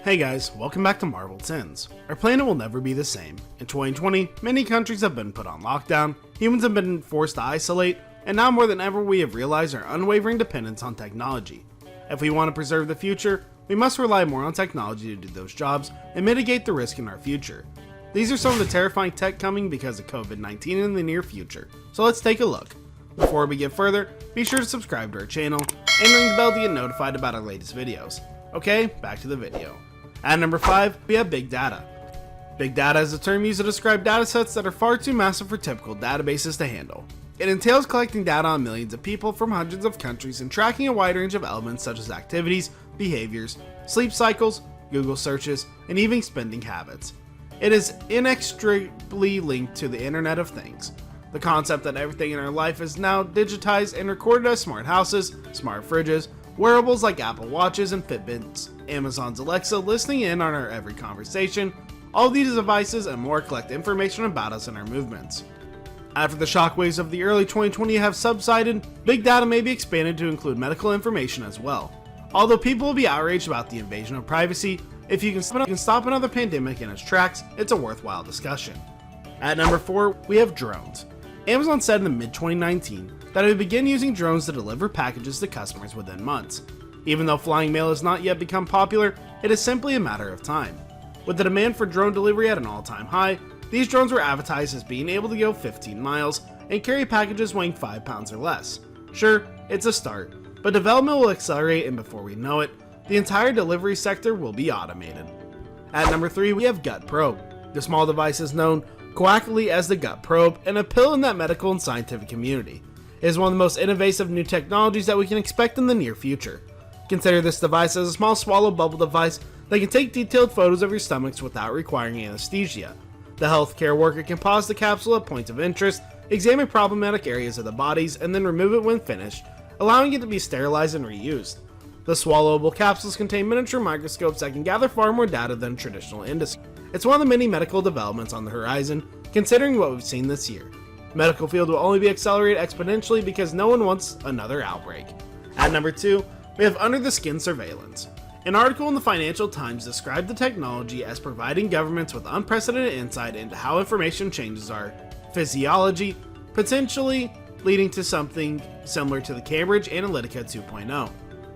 Hey guys, welcome back to Marvel Sins. Our planet will never be the same. In 2020, many countries have been put on lockdown, humans have been forced to isolate, and now more than ever we have realized our unwavering dependence on technology. If we want to preserve the future, we must rely more on technology to do those jobs and mitigate the risk in our future. These are some of the terrifying tech coming because of COVID-19 in the near future, so let's take a look. Before we get further, be sure to subscribe to our channel and ring the bell to get notified about our latest videos. Okay, back to the video. At number 5, we have Big Data. Big Data is a term used to describe datasets that are far too massive for typical databases to handle. It entails collecting data on millions of people from hundreds of countries and tracking a wide range of elements such as activities, behaviors, sleep cycles, Google searches, and even spending habits. It is inextricably linked to the Internet of Things. The concept that everything in our life is now digitized and recorded as smart houses, smart fridges, wearables like Apple Watches and Fitbits, Amazon's Alexa listening in on our every conversation, all of these devices and more collect information about us and our movements. After the shockwaves of the early 2020 have subsided, Big Data may be expanded to include medical information as well. Although people will be outraged about the invasion of privacy, if you can stop another pandemic in its tracks, it's a worthwhile discussion. At number 4, we have drones. Amazon said in the mid-2019 that it would begin using drones to deliver packages to customers within months. Even though flying mail has not yet become popular, it is simply a matter of time. With the demand for drone delivery at an all-time high, these drones were advertised as being able to go 15 miles and carry packages weighing 5 pounds or less. Sure, it's a start, but development will accelerate, and before we know it, the entire delivery sector will be automated. At number 3, we have Gut Probe. The small device is known colloquially as the Gut Probe and a pill in that medical and scientific community. It is one of the most innovative new technologies that we can expect in the near future. Consider this device as a small swallow bubble device that can take detailed photos of your stomachs without requiring anesthesia. The healthcare worker can pause the capsule at points of interest, examine problematic areas of the bodies, and then remove it when finished, allowing it to be sterilized and reused. The swallowable capsules contain miniature microscopes that can gather far more data than traditional industry. It's one of the many medical developments on the horizon, considering what we've seen this year. Medical field will only be accelerated exponentially because no one wants another outbreak. At number 2, we have under the skin surveillance. An article in the Financial Times described the technology as providing governments with unprecedented insight into how information changes our physiology, potentially leading to something similar to the Cambridge Analytica 2.0.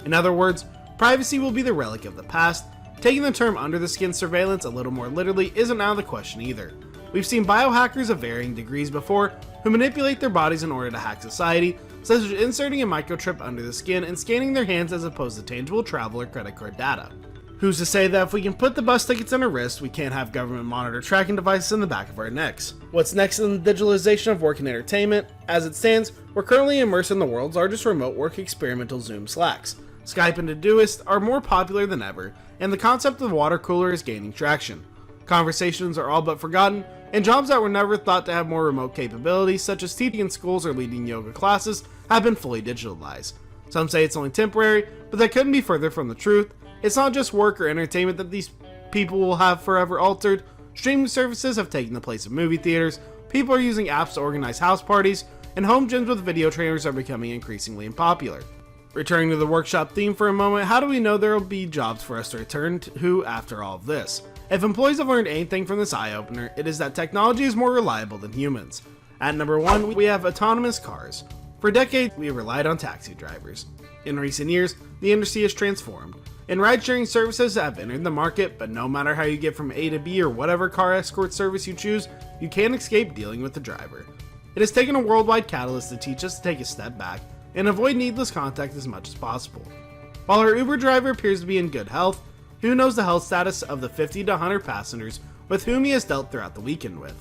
In other words, privacy will be the relic of the past. Taking the term under the skin surveillance a little more literally isn't out of the question either. We've seen biohackers of varying degrees before who manipulate their bodies in order to hack society, such as inserting a microchip under the skin and scanning their hands as opposed to tangible travel or credit card data. Who's to say that if we can put the bus tickets on our wrist, we can't have government monitor tracking devices in the back of our necks? What's next in the digitalization of work and entertainment? As it stands, we're currently immersed in the world's largest remote work experimental Zoom Slacks. Skype and Todoist are more popular than ever, and the concept of the water cooler is gaining traction. Conversations are all but forgotten, and jobs that were never thought to have more remote capabilities, such as teaching in schools or leading yoga classes, have been fully digitalized. Some say it's only temporary, but that couldn't be further from the truth. It's not just work or entertainment that these people will have forever altered. Streaming services have taken the place of movie theaters, people are using apps to organize house parties, and home gyms with video trainers are becoming increasingly unpopular. Returning to the workshop theme for a moment, how do we know there will be jobs for us to return to after all of this? If employees have learned anything from this eye-opener, it is that technology is more reliable than humans. At number 1, we have autonomous cars. For decades, we have relied on taxi drivers. In recent years, the industry has transformed, and ride-sharing services have entered the market, but no matter how you get from A to B or whatever car escort service you choose, you can't escape dealing with the driver. It has taken a worldwide catalyst to teach us to take a step back and avoid needless contact as much as possible. While our Uber driver appears to be in good health, who knows the health status of the 50 to 100 passengers with whom he has dealt throughout the weekend with.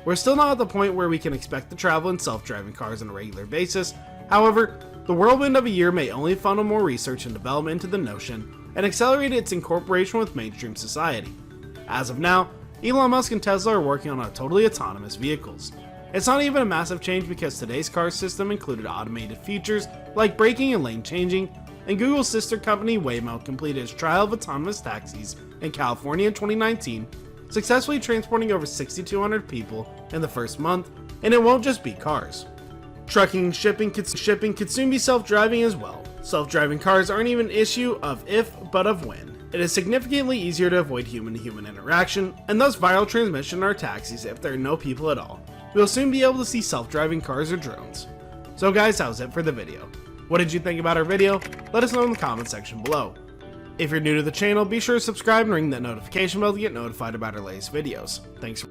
We're still not at the point where we can expect to travel in self-driving cars on a regular basis. However, the whirlwind of a year may only funnel more research and development into the notion and accelerate its incorporation with mainstream society. As of now, Elon Musk and Tesla are working on totally autonomous vehicles. It's not even a massive change because today's car system included automated features like braking and lane changing, and Google's sister company Waymo completed its trial of autonomous taxis in California in 2019, successfully transporting over 6,200 people in the first month, and it won't just be cars. Trucking and shipping could soon be self-driving as well. Self-driving cars aren't even an issue of if, but of when. It is significantly easier to avoid human-to-human interaction, and thus viral transmission in our taxis if there are no people at all. We'll soon be able to see self-driving cars or drones. So guys, that was it for the video. What did you think about our video? Let us know in the comment section below. If you're new to the channel, be sure to subscribe and ring that notification bell to get notified about our latest videos. Thanks for